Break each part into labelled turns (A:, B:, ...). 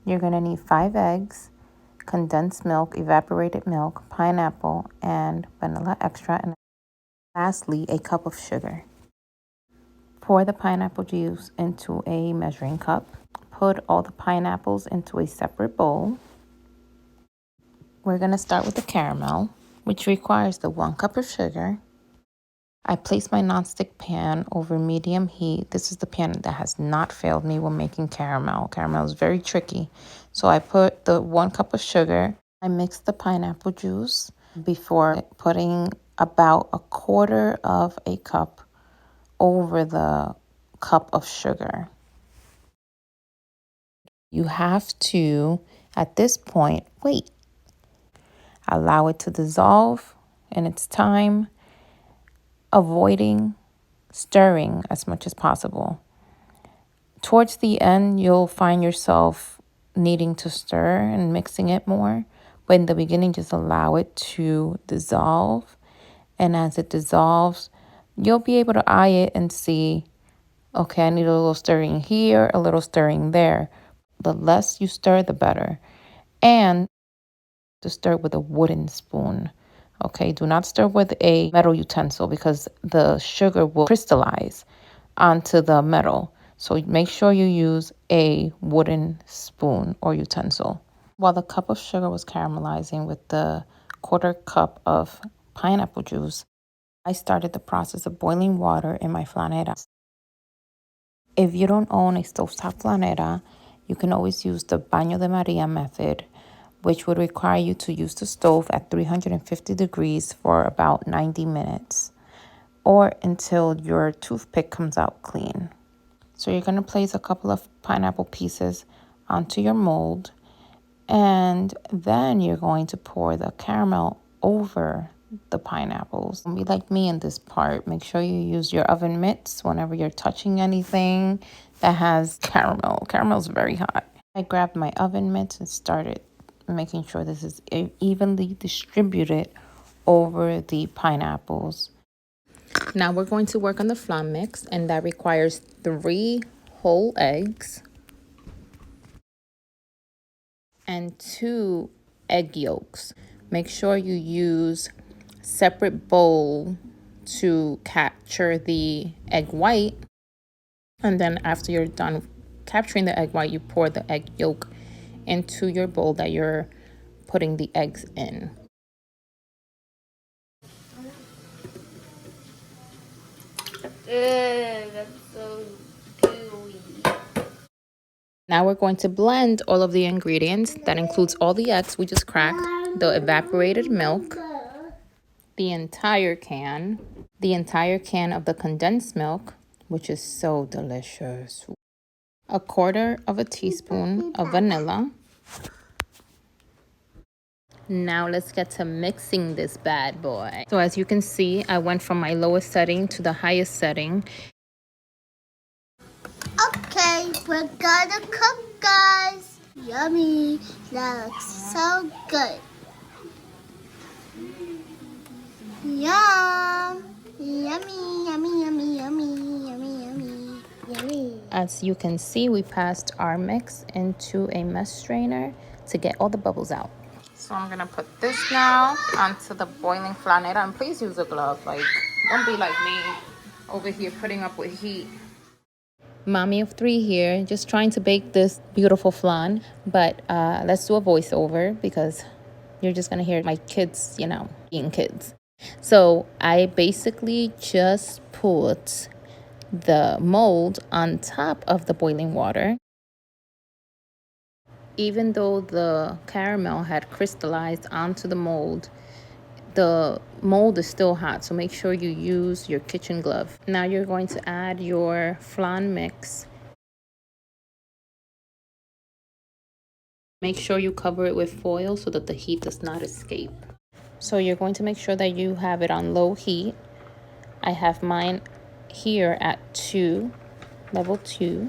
A: You're going to need 5 eggs, condensed milk, evaporated milk, pineapple, and vanilla extract, and lastly, a cup of sugar. Pour the pineapple juice into a measuring cup. Put all the pineapples into a separate bowl. We're going to start with the caramel, which requires the 1 cup of sugar. I place my nonstick pan over medium heat. This is the pan that has not failed me when making caramel. Caramel is very tricky. So I put the 1 cup of sugar. I mix the pineapple juice before putting about 1/4 of a cup over the cup of sugar. You have to, at this point, wait. Allow it to dissolve in its time, avoiding stirring as much as possible. Towards the end, you'll find yourself needing to stir and mixing it more. But in the beginning, just allow it to dissolve. And as it dissolves, you'll be able to eye it and see, okay, I need a little stirring here, a little stirring there. The less you stir, the better. And to stir with a wooden spoon. Okay, do not stir with a metal utensil because the sugar will crystallize onto the metal. So make sure you use a wooden spoon or utensil. While the cup of sugar was caramelizing with the 1/4 cup of pineapple juice, I started the process of boiling water in my flanera. If you don't own a stovetop flanera, you can always use the baño de Maria method, which would require you to use the stove at 350 degrees for about 90 minutes or until your toothpick comes out clean. So you're going to place a couple of pineapple pieces onto your mold, and then you're going to pour the caramel over the pineapples. Don't be like me in this part. Make sure you use your oven mitts whenever you're touching anything that has caramel. Caramel is very hot. I grabbed my oven mitts and started making sure this is evenly distributed over the pineapples. Now we're going to work on the flan mix, and that requires 3 whole eggs and 2 egg yolks. Make sure you use separate bowl to capture the egg white, and then after you're done capturing the egg white, you pour the egg yolk into your bowl that you're putting the eggs in.
B: That's so gooey.
A: Now we're going to blend all of the ingredients. That includes all the eggs we just cracked, the evaporated milk, the entire can of the condensed milk, which is so delicious, 1/4 of a teaspoon of vanilla. Now let's get to mixing this bad boy. So as you can see, I went from my lowest setting to the highest setting.
B: Okay, we're gonna cook, guys. Yummy. That looks so good. Yum. Yummy, yummy, yummy, yummy, yummy, yummy, yummy.
A: As you can see, we passed our mix into a mess strainer to get all the bubbles out. So I'm gonna put this now onto the boiling flanera, and please use a glove. Like, don't be like me over here putting up with heat. Mommy of 3 here, just trying to bake this beautiful flan, but let's do a voiceover because you're just gonna hear my kids, being kids. So I basically just put the mold on top of the boiling water. Even though the caramel had crystallized onto the mold is still hot, so make sure you use your kitchen glove. Now you're going to add your flan mix. Make sure you cover it with foil so that the heat does not escape. So you're going to make sure that you have it on low heat. I have mine here at level 2.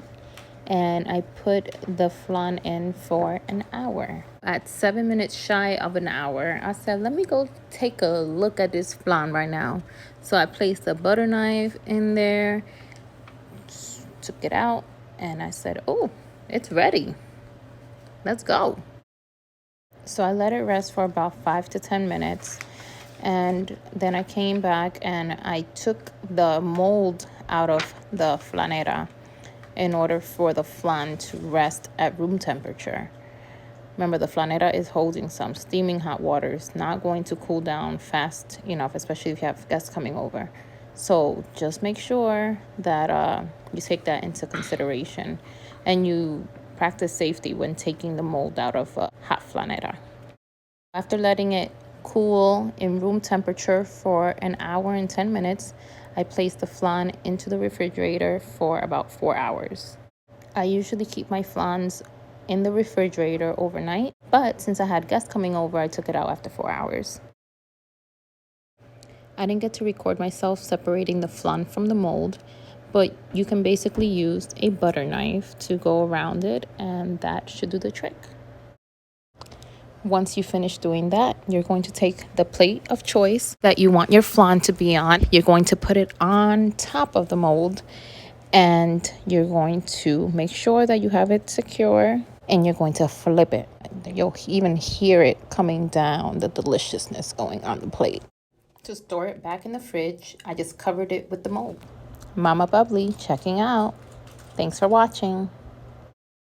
A: And I put the flan in for an hour. At 7 minutes shy of an hour, I said, let me go take a look at this flan right now. So I placed the butter knife in there, took it out, and I said, oh, it's ready. Let's go. So I let it rest for about 5 to 10 minutes. And then I came back and I took the mold out of the flanera in order for the flan to rest at room temperature. Remember, the flanera is holding some steaming hot water. It's not going to cool down fast enough, especially if you have guests coming over. So just make sure that you take that into consideration and you practice safety when taking the mold out of a hot flanera. After letting it cool in room temperature for an hour and 10 minutes, I place the flan into the refrigerator for about 4 hours. I usually keep my flans in the refrigerator overnight, but since I had guests coming over, I took it out after 4 hours. I didn't get to record myself separating the flan from the mold, but you can basically use a butter knife to go around it, and that should do the trick. Once you finish doing that, you're going to take the plate of choice that you want your flan to be on. You're going to put it on top of the mold, and you're going to make sure that you have it secure, and you're going to flip it. You'll even hear it coming down, the deliciousness going on the plate. To store it back in the fridge, I just covered it with the mold. Mama Bubbly checking out. Thanks for watching.